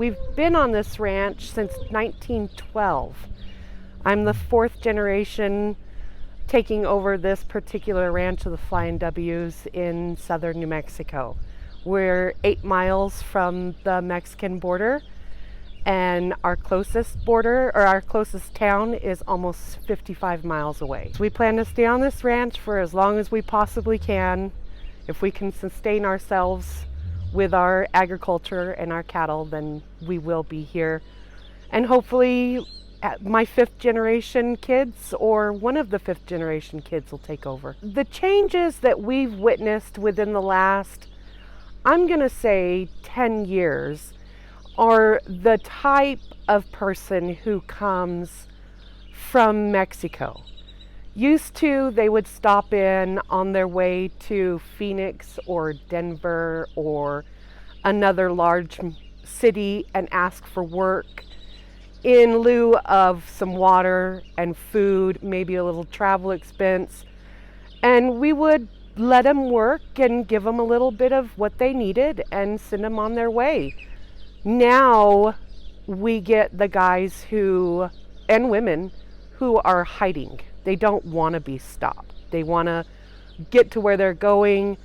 We've been on this ranch since 1912. I'm the fourth generation taking over this particular ranch of the Flying W's in southern New Mexico. We're 8 miles from the Mexican border, and our closest border, or our closest town, is almost 55 miles away. We plan to stay on this ranch for as long as we possibly can. If we can sustain ourselves with our agriculture and our cattle, then we will be here. And hopefully my fifth generation kids or one of the fifth generation kids will take over. The changes that we've witnessed within the last, I'm gonna say 10 years, are the type of person who comes from Mexico. Used to, they would stop in on their way to Phoenix or Denver or another large city and ask for work in lieu of some water and food, maybe a little travel expense. And we would let them work and give them a little bit of what they needed and send them on their way. Now we get the guys who, and women, who are hiding. They don't want to be stopped. They want to get to where they're going,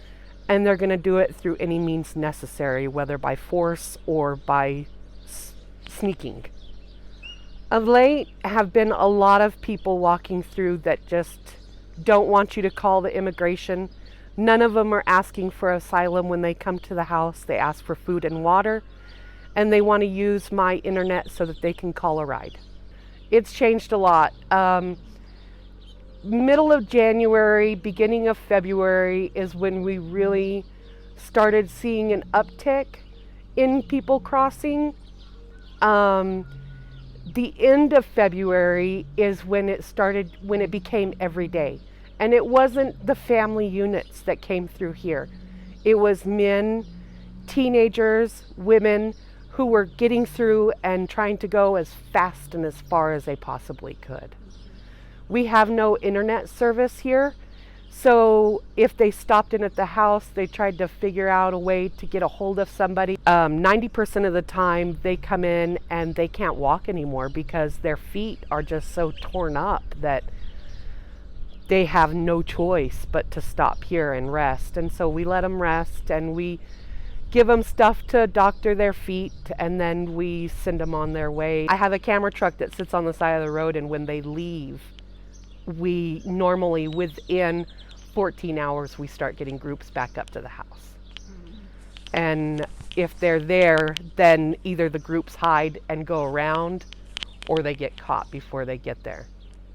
and they're going to do it through any means necessary, whether by force or by sneaking. Of late have been a lot of people walking through that just don't want you to call the immigration. None of them are asking for asylum when they come to the house. They ask for food and water, and they want to use my internet so that they can call a ride. It's changed a lot. Middle of January, beginning of February is when we really started seeing an uptick in people crossing. The end of February is when it became every day. And it wasn't the family units that came through here. It was men, teenagers, women who were getting through and trying to go as fast and as far as they possibly could. We have no internet service here, so if they stopped in at the house, they tried to figure out a way to get a hold of somebody. 90% of the time they come in and they can't walk anymore because their feet are just so torn up that they have no choice but to stop here and rest. And so we let them rest, and we give them stuff to doctor their feet, and then we send them on their way. I have a camera truck that sits on the side of the road, and when they leave, we normally, within 14 hours, we start getting groups back up to the house. And if they're there, then either the groups hide and go around, or they get caught before they get there.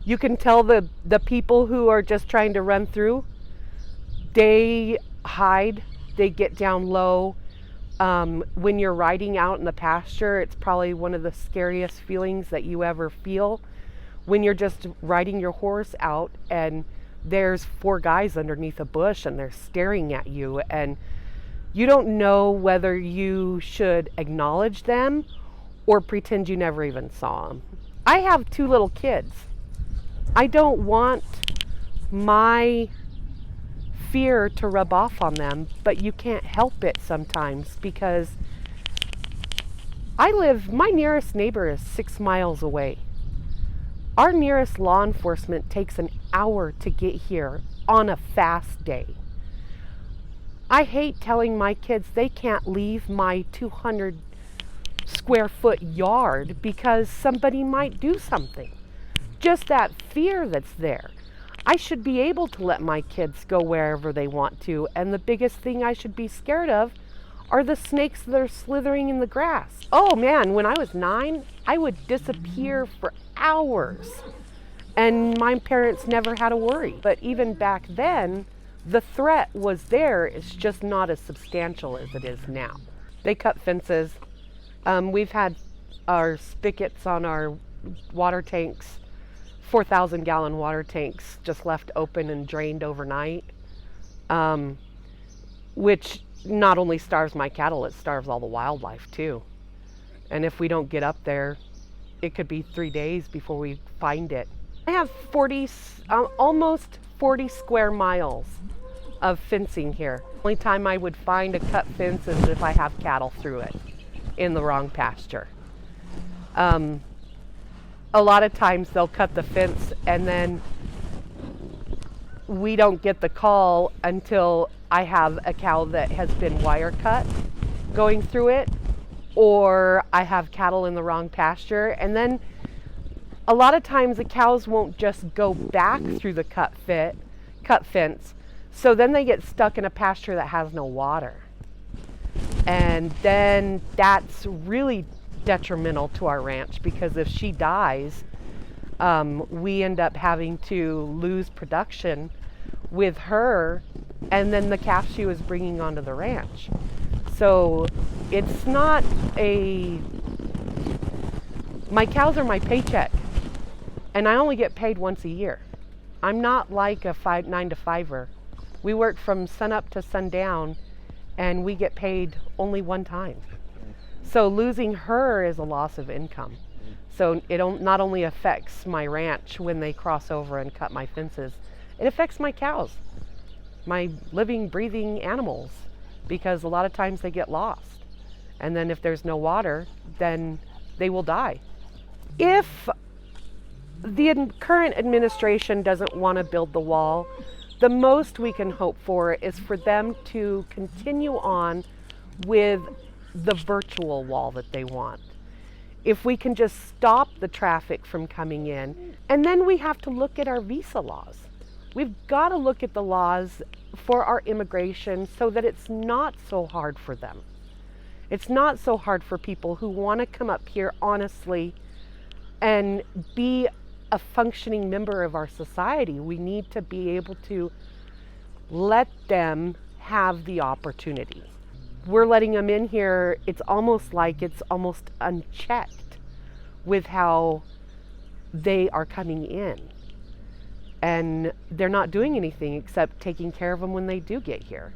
You can tell the people who are just trying to run through, they hide, they get down low. When you're riding out in the pasture, it's probably one of the scariest feelings that you ever feel. When you're just riding your horse out and there's 4 guys underneath a bush and they're staring at you, and you don't know whether you should acknowledge them or pretend you never even saw them. I have 2 little kids. I don't want my fear to rub off on them, but you can't help it sometimes because my nearest neighbor is 6 miles away. Our nearest law enforcement takes an hour to get here on a fast day. I hate telling my kids they can't leave my 200 square foot yard because somebody might do something. Just that fear that's there. I should be able to let my kids go wherever they want to, and the biggest thing I should be scared of are the snakes that are slithering in the grass. Oh man, when I was 9, I would disappear for hours, and my parents never had to worry. But even back then, the threat was there. It's just not as substantial as it is now. They cut fences. We've had our spigots on our water tanks, 4,000 gallon water tanks, just left open and drained overnight, which not only starves my cattle, it starves all the wildlife too. And if we don't get up there, it could be 3 days before we find it. I have almost 40 square miles of fencing here. The only time I would find a cut fence is if I have cattle through it. in the wrong pasture. A lot of times they'll cut the fence and then we don't get the call until I have a cow that has been wire cut going through it, or I have cattle in the wrong pasture. And then a lot of times the cows won't just go back through the cut fence, so then they get stuck in a pasture that has no water. And then that's really detrimental to our ranch, because if she dies, we end up having to lose production with her and then the calf she was bringing onto the ranch. So it's not my cows are my paycheck, and I only get paid once a year. I'm not like a 9 to 5er. We work from sun up to sundown, and we get paid only one time. So losing her is a loss of income. So it not only affects my ranch when they cross over and cut my fences, it affects my cows, my living, breathing animals, because a lot of times they get lost. And then if there's no water, then they will die. If the current administration doesn't want to build the wall, the most we can hope for is for them to continue on with the virtual wall that they want. If we can just stop the traffic from coming in, and then we have to look at our visa laws. We've got to look at the laws for our immigration so that it's not so hard for them. It's not so hard for people who want to come up here honestly and be a functioning member of our society. We need to be able to let them have the opportunity. We're letting them in here, it's almost unchecked with how they are coming in. And they're not doing anything except taking care of them when they do get here.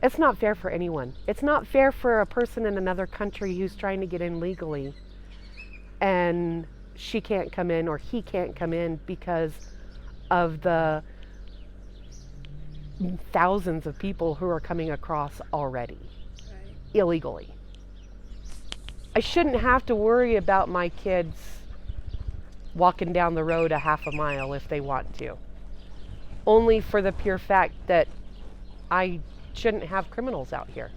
It's not fair for anyone. It's not fair for a person in another country who's trying to get in legally and she can't come in or he can't come in because of the thousands of people who are coming across already illegally. I shouldn't have to worry about my kids walking down the road a half a mile if they want to, only for the pure fact that I shouldn't have criminals out here.